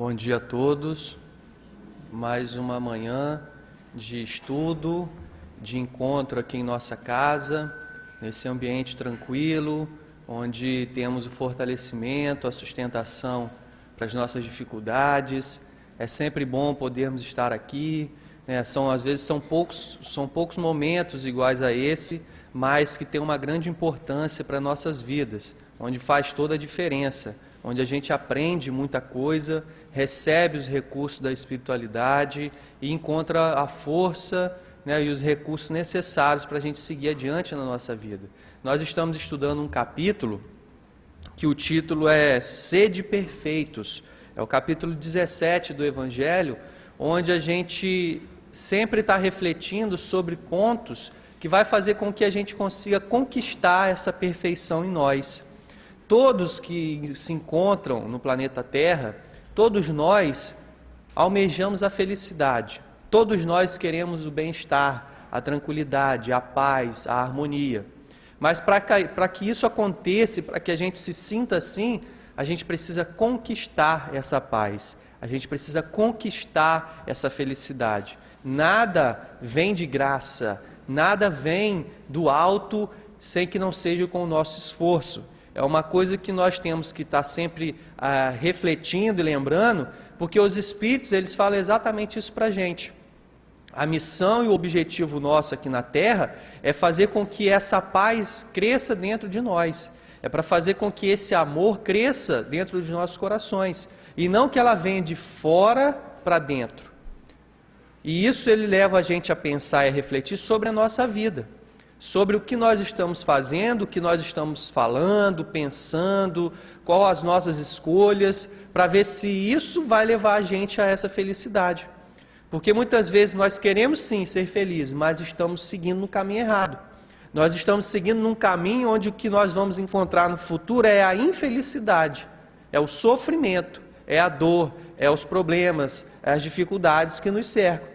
Bom dia a todos. Mais uma manhã de estudo, de encontro aqui em nossa casa, nesse ambiente tranquilo, onde temos o fortalecimento, a sustentação para as nossas dificuldades. É sempre bom podermos estar aqui, né? Às vezes são poucos momentos iguais a esse, mas que tem uma grande importância para nossas vidas, onde faz toda a diferença, onde a gente aprende muita coisa, recebe os recursos da espiritualidade e encontra a força, né, e os recursos necessários para a gente seguir adiante na nossa vida. Nós estamos estudando um capítulo que o título é Sede Perfeitos. É o capítulo 17 do Evangelho, onde a gente sempre está refletindo sobre pontos que vai fazer com que a gente consiga conquistar essa perfeição em nós. Todos que se encontram no planeta Terra, todos nós almejamos a felicidade, todos nós queremos o bem-estar, a tranquilidade, a paz, a harmonia. Mas para que isso aconteça, para que a gente se sinta assim, a gente precisa conquistar essa paz, a gente precisa conquistar essa felicidade. Nada vem de graça, nada vem do alto sem que não seja com o nosso esforço. É uma coisa que nós temos que estar sempre refletindo e lembrando, porque os Espíritos, eles falam exatamente isso para a gente. A missão e o objetivo nosso aqui na Terra é fazer com que essa paz cresça dentro de nós. É para fazer com que esse amor cresça dentro dos nossos corações. E não que ela venha de fora para dentro. E isso ele leva a gente a pensar e a refletir sobre a nossa vida. Sobre o que nós estamos fazendo, o que nós estamos falando, pensando, quais as nossas escolhas, para ver se isso vai levar a gente a essa felicidade. Porque muitas vezes nós queremos sim ser felizes, mas estamos seguindo no caminho errado. Nós estamos seguindo num caminho onde o que nós vamos encontrar no futuro é a infelicidade, é o sofrimento, é a dor, é os problemas, é as dificuldades que nos cercam.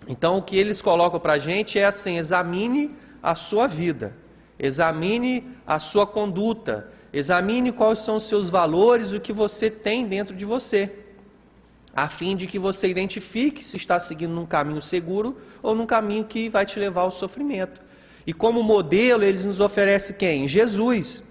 Então o que eles colocam para a gente é assim: examine a sua vida, examine a sua conduta, examine quais são os seus valores, o que você tem dentro de você, a fim de que você identifique se está seguindo num caminho seguro ou num caminho que vai te levar ao sofrimento. E como modelo, eles nos oferecem quem? Jesus,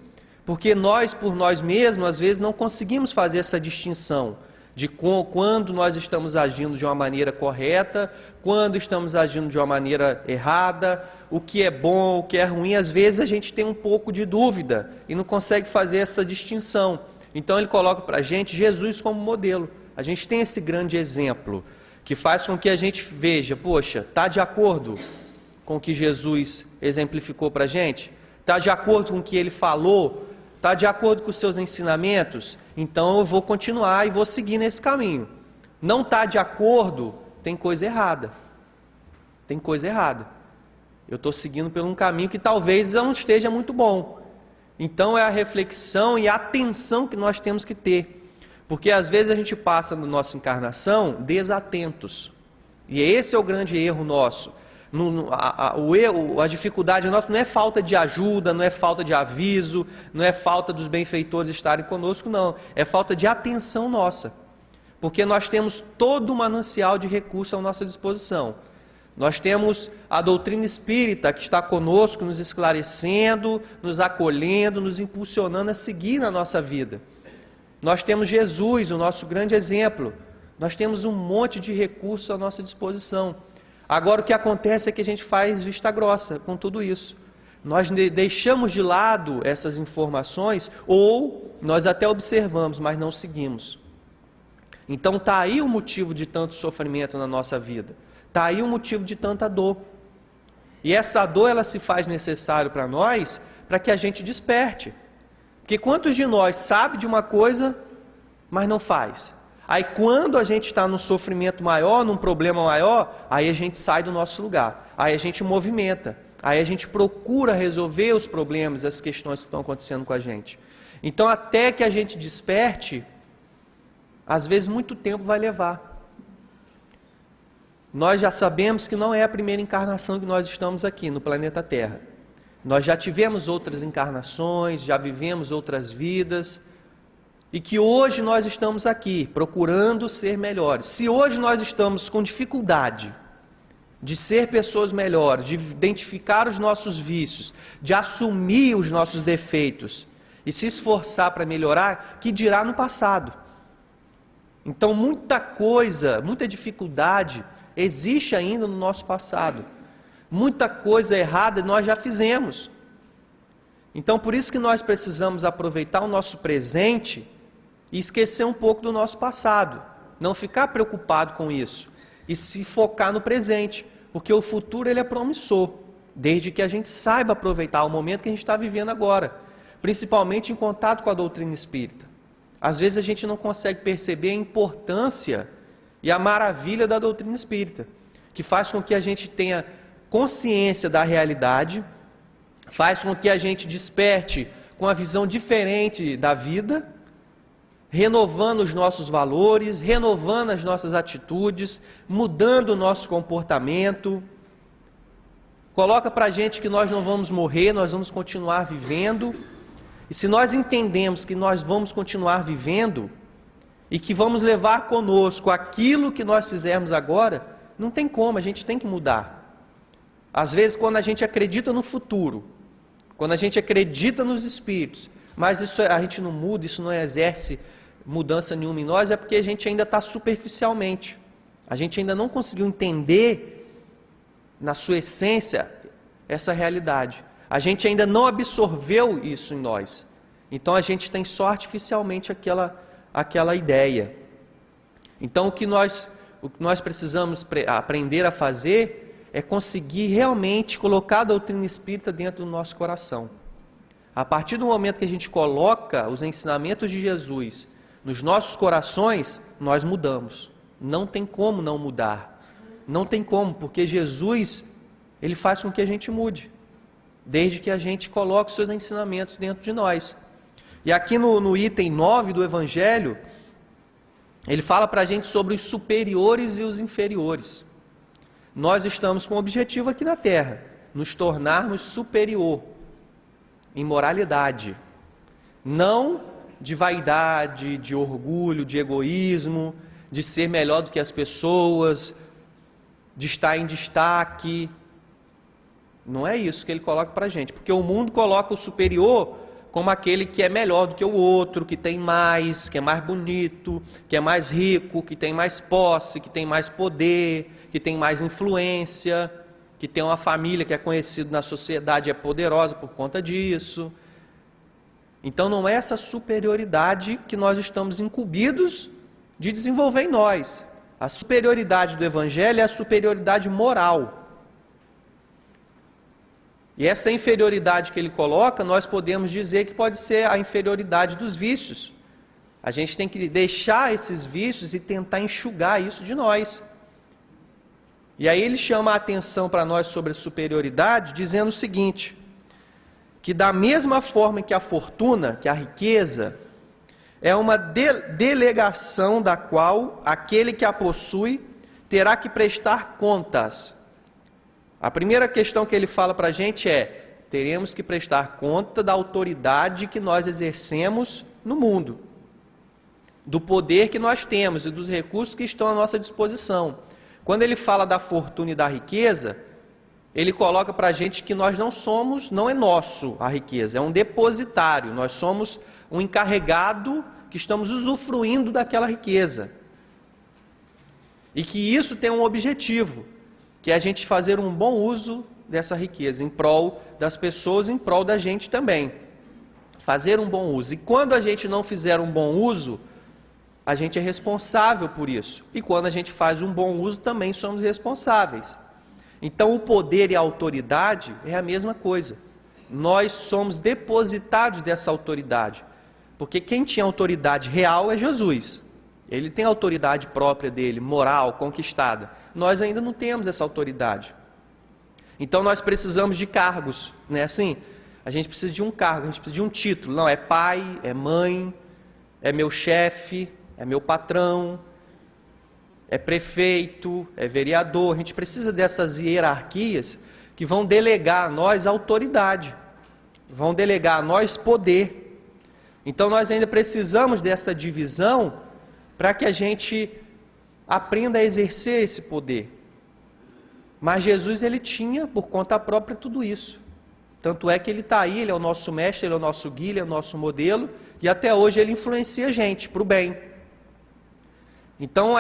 porque nós, por nós mesmos, às vezes não conseguimos fazer essa distinção de quando nós estamos agindo de uma maneira correta, quando estamos agindo de uma maneira errada, o que é bom, o que é ruim. Às vezes a gente tem um pouco de dúvida e não consegue fazer essa distinção. Então ele coloca para a gente Jesus como modelo. A gente tem esse grande exemplo que faz com que a gente veja, poxa, está de acordo com o que Jesus exemplificou para a gente? Está de acordo com o que ele falou? Está de acordo com os seus ensinamentos? Então eu vou continuar e vou seguir nesse caminho. Não está de acordo, tem coisa errada. Tem coisa errada. Eu estou seguindo por um caminho que talvez não esteja muito bom. Então é a reflexão e a atenção que nós temos que ter. Porque às vezes a gente passa na nossa encarnação desatentos. E esse é o grande erro nosso. A dificuldade nossa não é falta de ajuda, não é falta de aviso, não é falta dos benfeitores estarem conosco, não. É falta de atenção nossa. Porque nós temos todo o manancial de recursos à nossa disposição. Nós temos a doutrina espírita que está conosco, nos esclarecendo, nos acolhendo, nos impulsionando a seguir na nossa vida. Nós temos Jesus, o nosso grande exemplo. Nós temos um monte de recursos à nossa disposição. Agora o que acontece é que a gente faz vista grossa com tudo isso. Nós deixamos de lado essas informações ou nós até observamos, mas não seguimos. Então está aí o motivo de tanto sofrimento na nossa vida. Está aí o motivo de tanta dor. E essa dor ela se faz necessário para nós, para que a gente desperte. Porque quantos de nós sabe de uma coisa, mas não faz? Aí quando a gente está num sofrimento maior, num problema maior, aí a gente sai do nosso lugar, aí a gente movimenta, aí a gente procura resolver os problemas, as questões que estão acontecendo com a gente. Então até que a gente desperte, às vezes muito tempo vai levar. Nós já sabemos que não é a primeira encarnação que nós estamos aqui no planeta Terra. Nós já tivemos outras encarnações, já vivemos outras vidas. e que hoje nós estamos aqui procurando ser melhores, se hoje nós estamos com dificuldade de ser pessoas melhores, de identificar os nossos vícios, de assumir os nossos defeitos e se esforçar para melhorar, que dirá no passado? Então muita coisa, muita dificuldade existe ainda no nosso passado. Muita coisa errada nós já fizemos. Então por isso que nós precisamos aproveitar o nosso presente e esquecer um pouco do nosso passado. Não ficar preocupado com isso e se focar no presente, porque o futuro ele é promissor, desde que a gente saiba aproveitar o momento que a gente está vivendo agora, principalmente em contato com a doutrina espírita. Às vezes a gente não consegue perceber a importância e a maravilha da doutrina espírita, que faz com que a gente tenha consciência da realidade, faz com que a gente desperte com a visão diferente da vida, renovando os nossos valores, renovando as nossas atitudes, mudando o nosso comportamento. Coloca para a gente que nós não vamos morrer, nós vamos continuar vivendo. E se nós entendemos que nós vamos continuar vivendo e que vamos levar conosco aquilo que nós fizermos agora, não tem como, a gente tem que mudar. Às vezes quando a gente acredita no futuro, quando a gente acredita nos espíritos, mas isso a gente não muda, isso não exerce mudança nenhuma em nós, é porque a gente ainda está superficialmente. A gente ainda não conseguiu entender, na sua essência, essa realidade. A gente ainda não absorveu isso em nós. Então a gente tem só artificialmente aquela ideia. Então o que nós precisamos aprender a fazer é conseguir realmente colocar a doutrina espírita dentro do nosso coração. A partir do momento que a gente coloca os ensinamentos de Jesus nos nossos corações, nós mudamos. Não tem como não mudar. Não tem como, porque Jesus, ele faz com que a gente mude, desde que a gente coloque os seus ensinamentos dentro de nós. E aqui no item 9 do Evangelho, ele fala para a gente sobre os superiores e os inferiores. Nós estamos com um objetivo aqui na Terra, nos tornarmos superior em moralidade, não de vaidade, de orgulho, de egoísmo, de ser melhor do que as pessoas, de estar em destaque. Não é isso que ele coloca para a gente, porque o mundo coloca o superior como aquele que é melhor do que o outro, que tem mais, que é mais bonito, que é mais rico, que tem mais posse, que tem mais poder, que tem mais influência, que tem uma família que é conhecida na sociedade e é poderosa por conta disso. Então não é essa superioridade que nós estamos incumbidos de desenvolver em nós. A superioridade do Evangelho é a superioridade moral. E essa inferioridade que ele coloca, nós podemos dizer que pode ser a inferioridade dos vícios. A gente tem que deixar esses vícios e tentar enxugar isso de nós. E aí ele chama a atenção para nós sobre a superioridade, dizendo o seguinte: que da mesma forma que a fortuna, que a riqueza, é uma delegação da qual aquele que a possui terá que prestar contas. A primeira questão que ele fala para a gente é: teremos que prestar conta da autoridade que nós exercemos no mundo, do poder que nós temos e dos recursos que estão à nossa disposição. Quando ele fala da fortuna e da riqueza, ele coloca para a gente que nós não é nosso a riqueza, é um depositário, nós somos um encarregado que estamos usufruindo daquela riqueza. E que isso tem um objetivo, que é a gente fazer um bom uso dessa riqueza, em prol das pessoas, em prol da gente também. Fazer um bom uso. E quando a gente não fizer um bom uso, a gente é responsável por isso. E quando a gente faz um bom uso, também somos responsáveis. Então o poder e a autoridade é a mesma coisa. Nós somos depositários dessa autoridade. Porque quem tinha autoridade real é Jesus. Ele tem a autoridade própria dele, moral, conquistada. Nós ainda não temos essa autoridade. Então nós precisamos de cargos, não é assim? A gente precisa de um cargo, a gente precisa de um título. Não, é pai, é mãe, é meu chefe, é meu patrão, é prefeito, é vereador. A gente precisa dessas hierarquias que vão delegar a nós autoridade, vão delegar a nós poder. Então nós ainda precisamos dessa divisão para que a gente aprenda a exercer esse poder. Mas Jesus, ele tinha por conta própria tudo isso. Tanto é que ele está aí, ele é o nosso mestre, ele é o nosso guia, ele é o nosso modelo, e até hoje ele influencia a gente para o bem. Então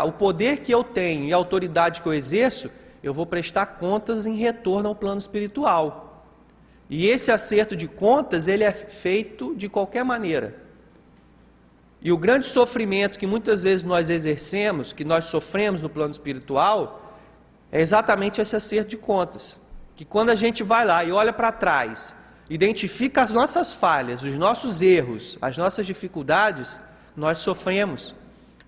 o poder que eu tenho e a autoridade que eu exerço, eu vou prestar contas em retorno ao plano espiritual. E esse acerto de contas, ele é feito de qualquer maneira. E o grande sofrimento que muitas vezes nós exercemos, que nós sofremos no plano espiritual, é exatamente esse acerto de contas. Que quando a gente vai lá e olha para trás, identifica as nossas falhas, os nossos erros, as nossas dificuldades, nós sofremos.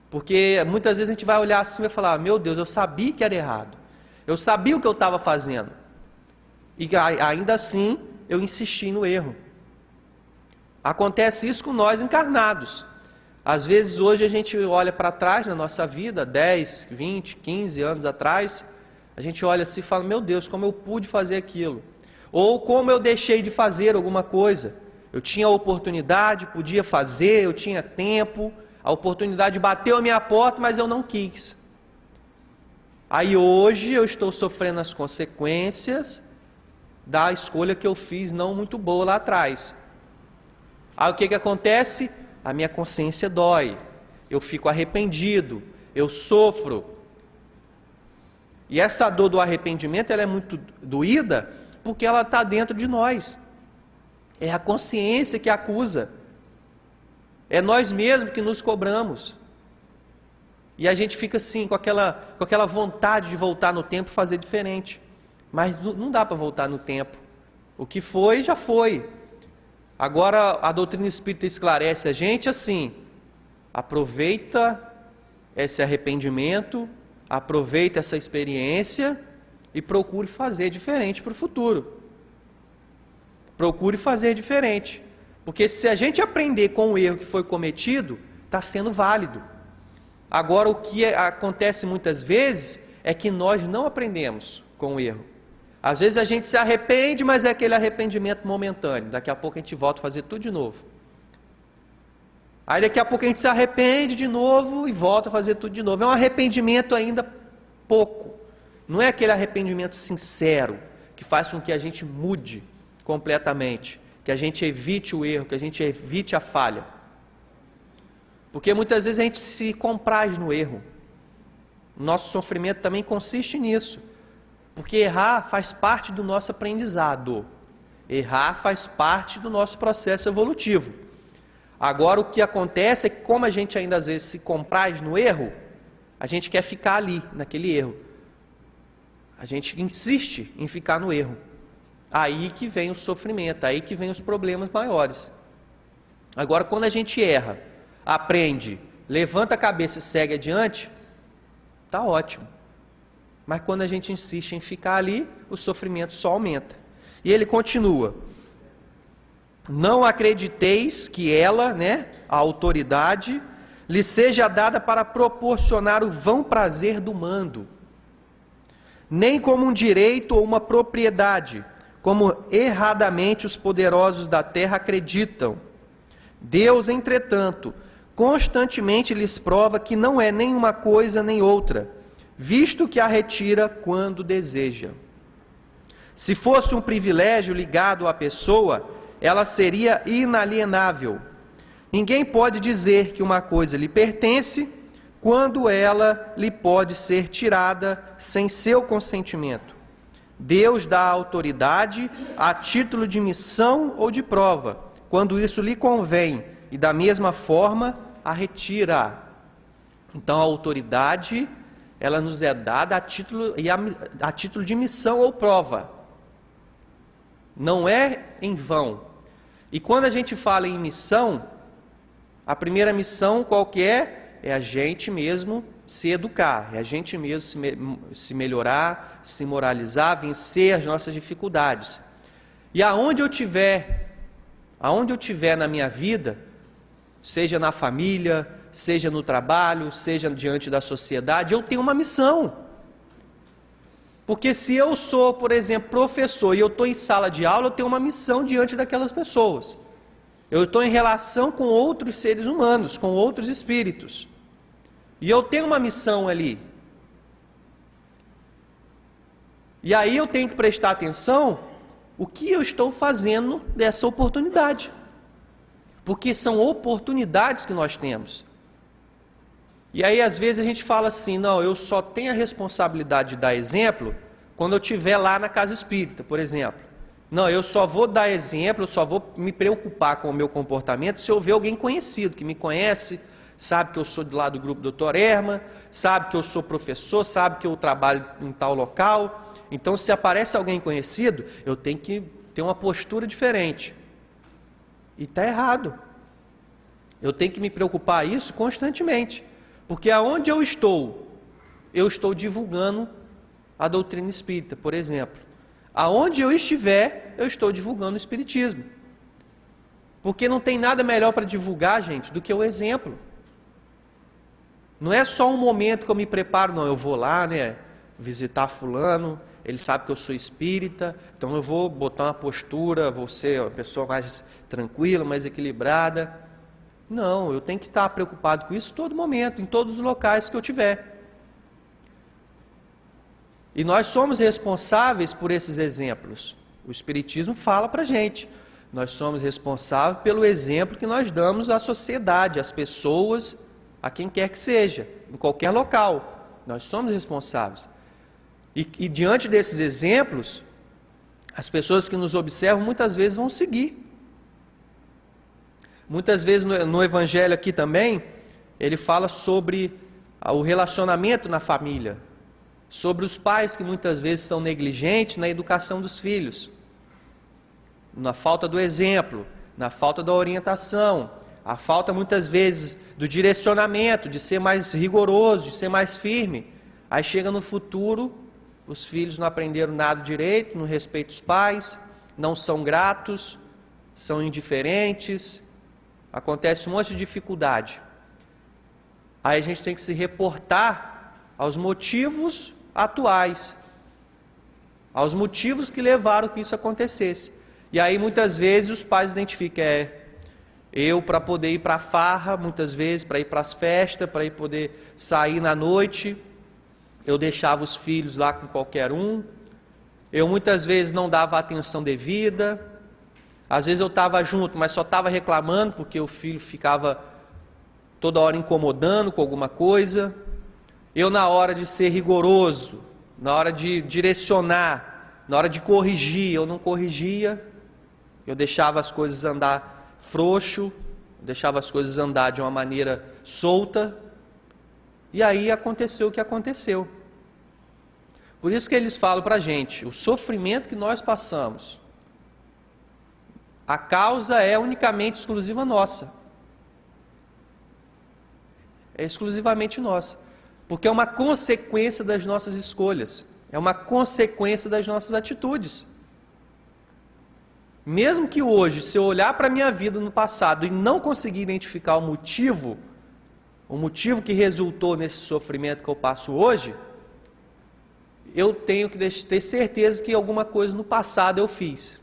Porque muitas vezes a gente vai olhar assim e vai falar, meu Deus, eu sabia que era errado. Eu sabia o que eu estava fazendo. E ainda assim, eu insisti no erro. Acontece isso com nós encarnados. Às vezes hoje a gente olha para trás na nossa vida, 10, 20, 15 anos atrás, a gente olha assim e fala, meu Deus, como eu pude fazer aquilo? Ou como eu deixei de fazer alguma coisa? Eu tinha a oportunidade, podia fazer, eu tinha tempo, a oportunidade bateu a minha porta, mas eu não quis. Aí hoje eu estou sofrendo as consequências da escolha que eu fiz não muito boa lá atrás. Aí o que acontece? A minha consciência dói, eu fico arrependido, eu sofro. E essa dor do arrependimento, ela é muito doída, porque ela está dentro de nós. É a consciência que acusa. É nós mesmos que nos cobramos. E a gente fica assim, com aquela vontade de voltar no tempo e fazer diferente. Mas não dá para voltar no tempo. O que foi, já foi. Agora a doutrina espírita esclarece a gente assim, aproveita esse arrependimento, aproveita essa experiência e procure fazer diferente para o futuro. Procure fazer diferente. Porque se a gente aprender com o erro que foi cometido, está sendo válido. Agora o que acontece muitas vezes é que nós não aprendemos com o erro. Às vezes a gente se arrepende, mas é aquele arrependimento momentâneo. Daqui a pouco a gente volta a fazer tudo de novo. Aí daqui a pouco a gente se arrepende de novo e volta a fazer tudo de novo. É um arrependimento ainda pouco. Não é aquele arrependimento sincero, que faz com que a gente mude completamente, que a gente evite o erro, que a gente evite a falha. Porque muitas vezes a gente se compraz no erro. Nosso sofrimento também consiste nisso. Porque errar faz parte do nosso aprendizado. Errar faz parte do nosso processo evolutivo. Agora o que acontece é que como a gente ainda às vezes se compraz no erro, a gente quer ficar ali, naquele erro. A gente insiste em ficar no erro. Aí que vem o sofrimento, aí que vem os problemas maiores. Agora quando a gente erra, aprende, levanta a cabeça e segue adiante, está ótimo. Mas quando a gente insiste em ficar ali, o sofrimento só aumenta. E ele continua. Não acrediteis que ela, a autoridade, lhe seja dada para proporcionar o vão prazer do mando, nem como um direito ou uma propriedade, como erradamente os poderosos da terra acreditam. Deus, entretanto, constantemente lhes prova que não é nem uma coisa nem outra, visto que a retira quando deseja. Se fosse um privilégio ligado à pessoa, ela seria inalienável. Ninguém pode dizer que uma coisa lhe pertence, quando ela lhe pode ser tirada sem seu consentimento. Deus dá autoridade a título de missão ou de prova, quando isso lhe convém, e da mesma forma a retira. Então a autoridade, ela nos é dada a título de missão ou prova. Não é em vão. E quando a gente fala em missão, a primeira missão qual que é? É a gente mesmo se educar, é a gente mesmo se melhorar, se moralizar, vencer as nossas dificuldades. E aonde eu tiver na minha vida, seja na família, seja no trabalho, seja diante da sociedade, eu tenho uma missão. Porque se eu sou, por exemplo, professor e eu estou em sala de aula, eu tenho uma missão diante daquelas pessoas. Eu estou em relação com outros seres humanos, com outros espíritos. E eu tenho uma missão ali. E aí eu tenho que prestar atenção o que eu estou fazendo dessa oportunidade. Porque são oportunidades que nós temos. E aí às vezes a gente fala assim, não, eu só tenho a responsabilidade de dar exemplo quando eu estiver lá na casa espírita, por exemplo. Não, eu só vou dar exemplo, eu só vou me preocupar com o meu comportamento se eu ver alguém conhecido, que me conhece, sabe que eu sou de lá do grupo Dr. Erma, sabe que eu sou professor, sabe que eu trabalho em tal local. Então, se aparece alguém conhecido, eu tenho que ter uma postura diferente. E está errado. Eu tenho que me preocupar isso constantemente. Porque aonde eu estou divulgando a doutrina espírita, por exemplo. Aonde eu estiver, eu estou divulgando o espiritismo. Porque não tem nada melhor para divulgar, gente, do que o exemplo. Não é só um momento que eu me preparo, não, eu vou lá, visitar fulano, ele sabe que eu sou espírita, então eu vou botar uma postura, vou ser uma pessoa mais tranquila, mais equilibrada. Não, eu tenho que estar preocupado com isso todo momento, em todos os locais que eu tiver. E nós somos responsáveis por esses exemplos. O Espiritismo fala para a gente. Nós somos responsáveis pelo exemplo que nós damos à sociedade, às pessoas, a quem quer que seja, em qualquer local. Nós somos responsáveis. E diante desses exemplos, as pessoas que nos observam muitas vezes vão seguir. Muitas vezes no Evangelho aqui também, ele fala sobre o relacionamento na família, sobre os pais que muitas vezes são negligentes na educação dos filhos, na falta do exemplo, na falta da orientação, a falta muitas vezes do direcionamento, de ser mais rigoroso, de ser mais firme. Aí chega no futuro, os filhos não aprenderam nada direito, não respeitam os pais, não são gratos, são indiferentes, acontece um monte de dificuldade. Aí a gente tem que se reportar aos motivos atuais, aos motivos que levaram que isso acontecesse. E aí muitas vezes os pais identificam, eu para poder ir para a farra, muitas vezes para ir para as festas, para ir poder sair na noite, eu deixava os filhos lá com qualquer um, eu muitas vezes não dava a atenção devida, às vezes eu estava junto, mas só estava reclamando porque o filho ficava toda hora incomodando com alguma coisa. Eu, na hora de ser rigoroso, na hora de direcionar, na hora de corrigir, eu não corrigia, eu deixava as coisas andar frouxo, deixava as coisas andar de uma maneira solta, e aí aconteceu o que aconteceu. Por isso que eles falam para a gente, o sofrimento que nós passamos, a causa é unicamente exclusiva nossa. É exclusivamente nossa. Porque é uma consequência das nossas escolhas. É uma consequência das nossas atitudes. Mesmo que hoje, se eu olhar para a minha vida no passado e não conseguir identificar o motivo que resultou nesse sofrimento que eu passo hoje, eu tenho que ter certeza que alguma coisa no passado eu fiz,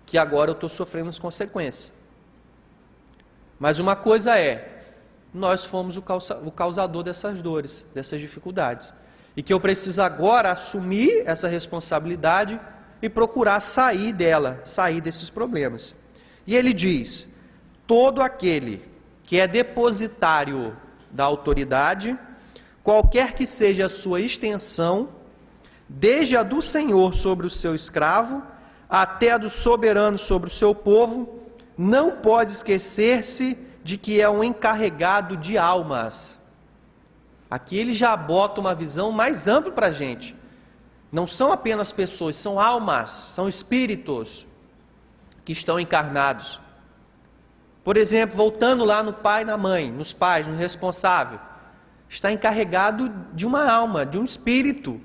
que agora eu estou sofrendo as consequências. Mas uma coisa nós fomos o causador dessas dores, dessas dificuldades. E que eu preciso agora assumir essa responsabilidade e procurar sair dela, sair desses problemas. E ele diz, todo aquele que é depositário da autoridade, qualquer que seja a sua extensão, desde a do Senhor sobre o seu escravo, até a do soberano sobre o seu povo, não pode esquecer-se de que é um encarregado de almas. Aqui ele já bota uma visão mais ampla para a gente. Não são apenas pessoas, são almas, são espíritos que estão encarnados. Por exemplo, voltando lá no pai e na mãe, nos pais, no responsável, está encarregado de uma alma, de um espírito.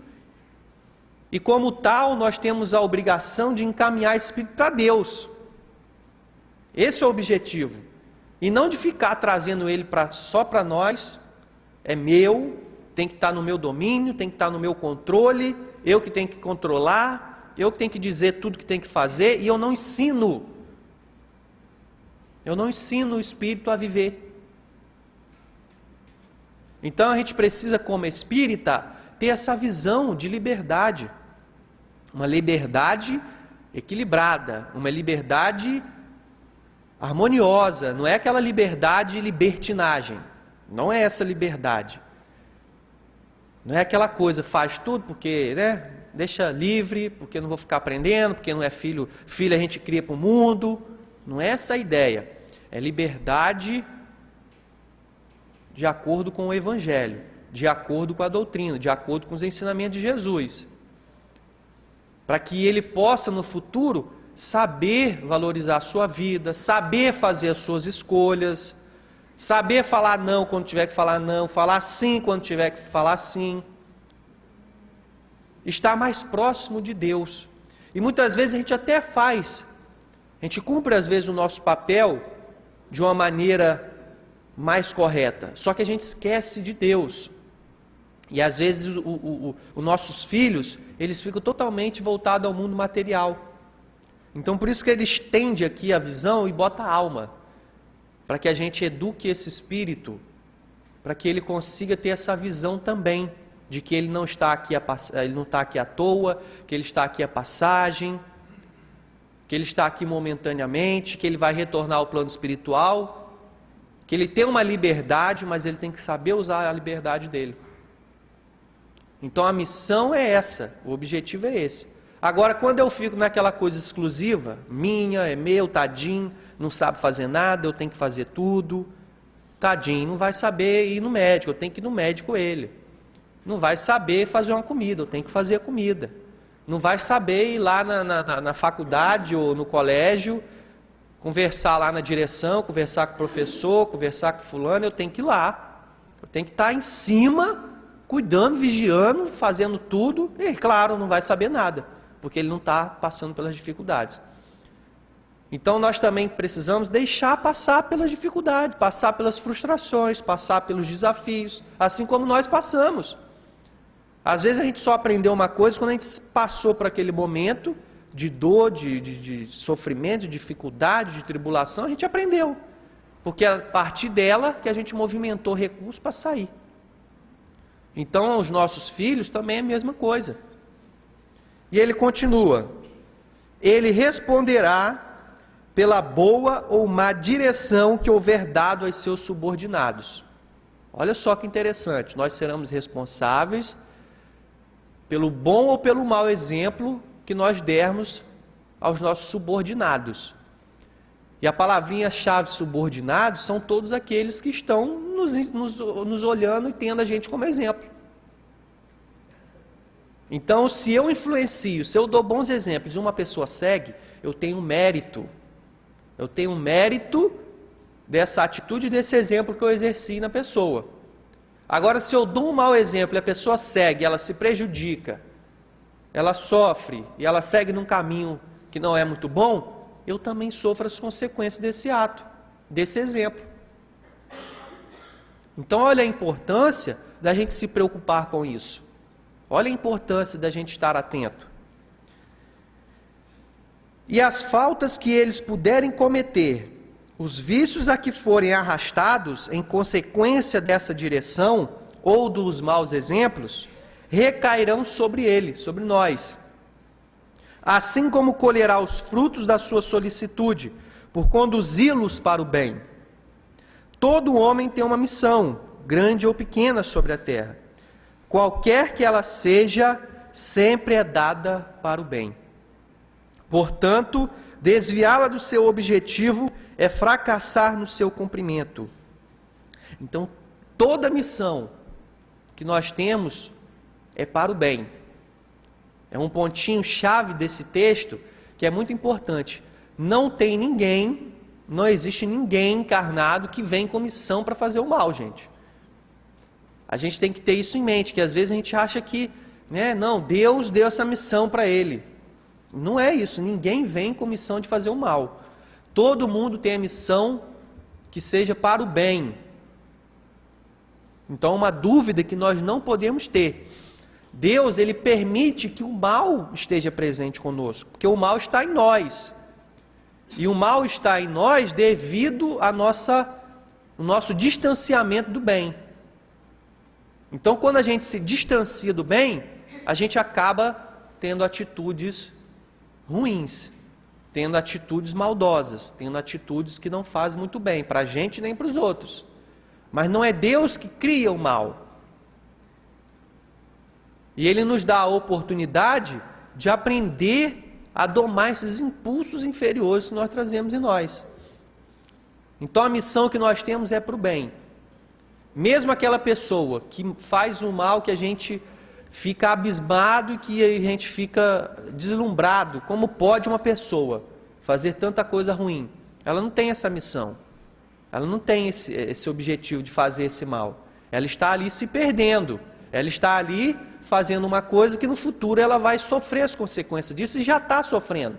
E como tal, nós temos a obrigação de encaminhar esse espírito para Deus. Esse é o objetivo. E não de ficar trazendo ele só para nós, é meu, tem que estar no meu domínio, tem que estar no meu controle, eu que tenho que controlar, eu que tenho que dizer tudo que tem que fazer, e eu não ensino. Eu não ensino o espírito a viver. Então a gente precisa, como espírita, ter essa visão de liberdade. Uma liberdade equilibrada, uma liberdade harmoniosa. Não é aquela liberdade libertinagem. Não é essa liberdade. Não é aquela coisa, faz tudo porque, né, deixa livre, porque não vou ficar aprendendo, porque não é filho a gente cria para o mundo. Não é essa a ideia. É liberdade de acordo com o Evangelho, de acordo com a doutrina, de acordo com os ensinamentos de Jesus. Para que ele possa, no futuro, saber valorizar a sua vida, saber fazer as suas escolhas, saber falar não quando tiver que falar não, falar sim quando tiver que falar sim. Estar mais próximo de Deus. E muitas vezes a gente até faz, a gente cumpre às vezes o nosso papel de uma maneira mais correta, só que a gente esquece de Deus. E às vezes os nossos filhos, eles ficam totalmente voltados ao mundo material. Então por isso que ele estende aqui a visão e bota a alma, para que a gente eduque esse espírito, para que ele consiga ter essa visão também, de que ele não está aqui à toa, que ele está aqui a passagem, que ele está aqui momentaneamente, que ele vai retornar ao plano espiritual, que ele tem uma liberdade, mas ele tem que saber usar a liberdade dele. Então a missão é essa, o objetivo é esse. Agora, quando eu fico naquela coisa exclusiva, minha, é meu, tadinho, não sabe fazer nada, eu tenho que fazer tudo, tadinho, não vai saber ir no médico, eu tenho que ir no médico ele. Não vai saber fazer uma comida, eu tenho que fazer a comida. Não vai saber ir lá na faculdade ou no colégio, conversar lá na direção, conversar com o professor, conversar com fulano, eu tenho que ir lá. Eu tenho que estar em cima, cuidando, vigiando, fazendo tudo, e claro, não vai saber nada, porque ele não está passando pelas dificuldades. Então nós também precisamos deixar passar pelas dificuldades, passar pelas frustrações, passar pelos desafios, assim como nós passamos. Às vezes a gente só aprendeu uma coisa quando a gente passou por aquele momento de dor, de sofrimento, de dificuldade, de tribulação, a gente aprendeu. Porque é a partir dela que a gente movimentou recursos para sair. Então os nossos filhos também é a mesma coisa. E ele continua: ele responderá pela boa ou má direção que houver dado aos seus subordinados. Olha só que interessante, nós seremos responsáveis pelo bom ou pelo mau exemplo que nós dermos aos nossos subordinados. E a palavrinha-chave subordinados são todos aqueles que estão nos olhando e tendo a gente como exemplo. Então, se eu influencio, se eu dou bons exemplos e uma pessoa segue, eu tenho mérito. Eu tenho mérito dessa atitude, desse exemplo que eu exerci na pessoa. Agora, se eu dou um mau exemplo e a pessoa segue, ela se prejudica, ela sofre e ela segue num caminho que não é muito bom, eu também sofro as consequências desse ato, desse exemplo. Então, olha a importância da gente se preocupar com isso. Olha a importância da gente estar atento. E as faltas que eles puderem cometer, os vícios a que forem arrastados em consequência dessa direção ou dos maus exemplos, recairão sobre eles, sobre nós. Assim como colherá os frutos da sua solicitude, por conduzi-los para o bem. Todo homem tem uma missão, grande ou pequena, sobre a terra. Qualquer que ela seja, sempre é dada para o bem. Portanto, desviá-la do seu objetivo é fracassar no seu cumprimento. Então, toda missão que nós temos é para o bem. É um pontinho chave desse texto que é muito importante. Não tem ninguém, não existe ninguém encarnado que vem com missão para fazer o mal, gente. A gente tem que ter isso em mente, que às vezes a gente acha que, não, Deus deu essa missão para ele. Não é isso, ninguém vem com missão de fazer o mal. Todo mundo tem a missão que seja para o bem. Então, uma dúvida que nós não podemos ter. Deus, ele permite que o mal esteja presente conosco, porque o mal está em nós. E o mal está em nós devido ao nosso distanciamento do bem. Então, quando a gente se distancia do bem, a gente acaba tendo atitudes ruins, tendo atitudes maldosas, tendo atitudes que não fazem muito bem para a gente nem para os outros. Mas não é Deus que cria o mal. E Ele nos dá a oportunidade de aprender a domar esses impulsos inferiores que nós trazemos em nós. Então a missão que nós temos é para o bem. Mesmo aquela pessoa que faz o mal, que a gente fica abismado e que a gente fica deslumbrado, como pode uma pessoa fazer tanta coisa ruim? Ela não tem essa missão. Ela não tem esse objetivo de fazer esse mal. Ela está ali se perdendo. Ela está ali fazendo uma coisa que no futuro ela vai sofrer as consequências disso e já está sofrendo.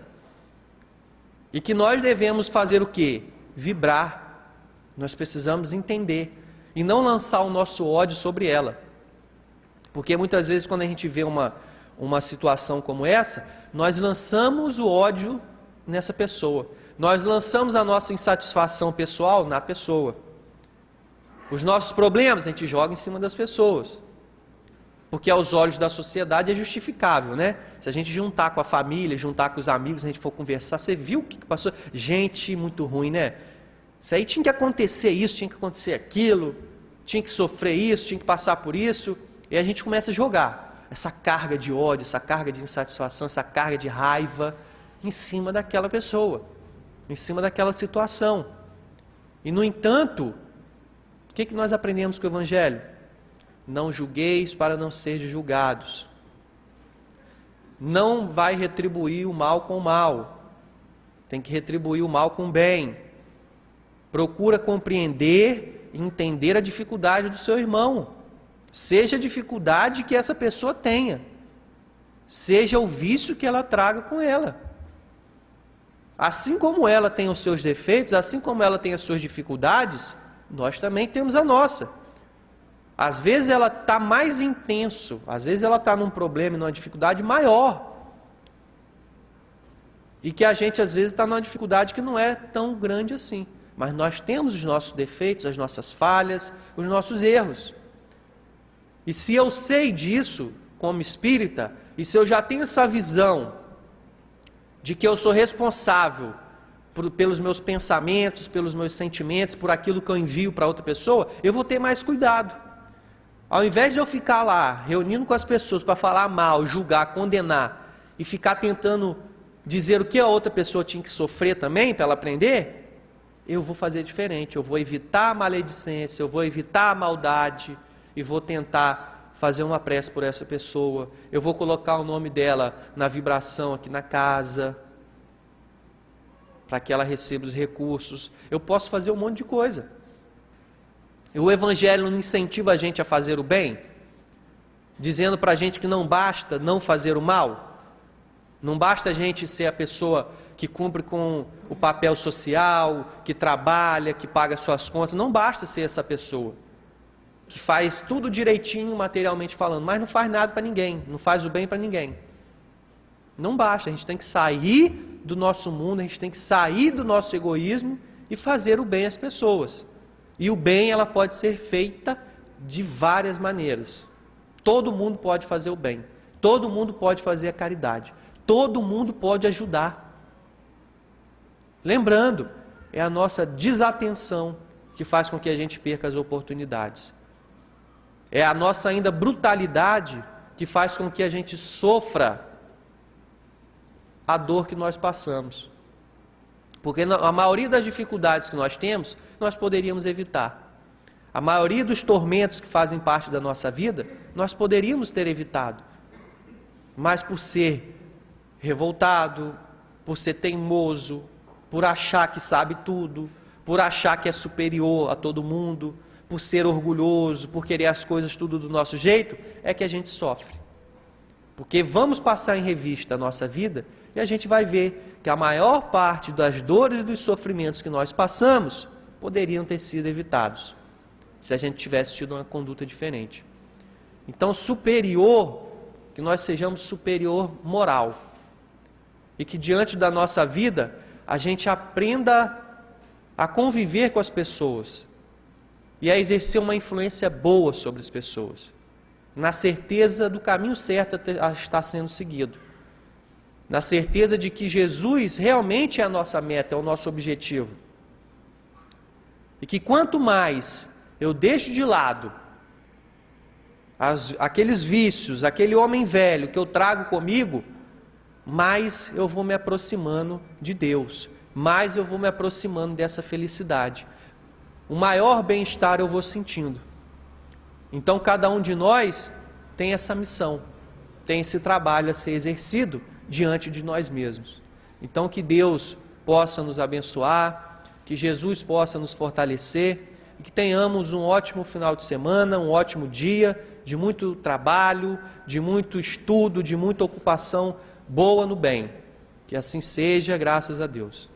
E que nós devemos fazer o quê? Vibrar. Nós precisamos entender e não lançar o nosso ódio sobre ela. Porque muitas vezes quando a gente vê uma situação como essa, nós lançamos o ódio nessa pessoa. Nós lançamos a nossa insatisfação pessoal na pessoa. Os nossos problemas a gente joga em cima das pessoas. Porque aos olhos da sociedade é justificável, né? Se a gente juntar com a família, juntar com os amigos, a gente for conversar, você viu o que passou? Gente, muito ruim, né? Isso aí tinha que acontecer isso, tinha que acontecer aquilo, tinha que sofrer isso, tinha que passar por isso. E a gente começa a jogar essa carga de ódio, essa carga de insatisfação, essa carga de raiva em cima daquela pessoa, em cima daquela situação. E no entanto, o que nós aprendemos com o Evangelho? Não julgueis para não seres julgados. Não vai retribuir o mal com o mal. Tem que retribuir o mal com o bem. Procura compreender e entender a dificuldade do seu irmão. Seja a dificuldade que essa pessoa tenha. Seja o vício que ela traga com ela. Assim como ela tem os seus defeitos, assim como ela tem as suas dificuldades, nós também temos a nossa. Às vezes ela está mais intenso, às vezes ela está num problema e numa dificuldade maior. E que a gente às vezes está numa dificuldade que não é tão grande assim. Mas nós temos os nossos defeitos, as nossas falhas, os nossos erros. E se eu sei disso, como espírita, e se eu já tenho essa visão de que eu sou responsável pelos meus pensamentos, pelos meus sentimentos, por aquilo que eu envio para outra pessoa, eu vou ter mais cuidado. Ao invés de eu ficar lá, reunindo com as pessoas para falar mal, julgar, condenar, e ficar tentando dizer o que a outra pessoa tinha que sofrer também, para ela aprender, eu vou fazer diferente. Eu vou evitar a maledicência, eu vou evitar a maldade, e vou tentar fazer uma prece por essa pessoa. Eu vou colocar o nome dela na vibração aqui na casa, para que ela receba os recursos. Eu posso fazer um monte de coisa. O Evangelho não incentiva a gente a fazer o bem, dizendo para a gente que não basta não fazer o mal, não basta a gente ser a pessoa que cumpre com o papel social, que trabalha, que paga suas contas, não basta ser essa pessoa, que faz tudo direitinho materialmente falando, mas não faz nada para ninguém, não faz o bem para ninguém. Não basta, a gente tem que sair do nosso mundo, a gente tem que sair do nosso egoísmo e fazer o bem às pessoas. E o bem, ela pode ser feita de várias maneiras. Todo mundo pode fazer o bem. Todo mundo pode fazer a caridade. Todo mundo pode ajudar. Lembrando, é a nossa desatenção que faz com que a gente perca as oportunidades. É a nossa ainda brutalidade que faz com que a gente sofra a dor que nós passamos. Porque a maioria das dificuldades que nós temos, nós poderíamos evitar. A maioria dos tormentos que fazem parte da nossa vida, nós poderíamos ter evitado. Mas por ser revoltado, por ser teimoso, por achar que sabe tudo, por achar que é superior a todo mundo, por ser orgulhoso, por querer as coisas tudo do nosso jeito, é que a gente sofre. Porque vamos passar em revista a nossa vida e a gente vai ver que a maior parte das dores e dos sofrimentos que nós passamos poderiam ter sido evitados, se a gente tivesse tido uma conduta diferente. Então, superior, que nós sejamos superior moral, e que diante da nossa vida, a gente aprenda a conviver com as pessoas e a exercer uma influência boa sobre as pessoas, na certeza do caminho certo a estar sendo seguido, na certeza de que Jesus realmente é a nossa meta, é o nosso objetivo. E que quanto mais eu deixo de lado aqueles vícios, aquele homem velho que eu trago comigo, mais eu vou me aproximando de Deus, mais eu vou me aproximando dessa felicidade. O maior bem-estar eu vou sentindo. Então cada um de nós tem essa missão, tem esse trabalho a ser exercido diante de nós mesmos. Então que Deus possa nos abençoar, que Jesus possa nos fortalecer e que tenhamos um ótimo final de semana, um ótimo dia de muito trabalho, de muito estudo, de muita ocupação boa no bem. Que assim seja, graças a Deus.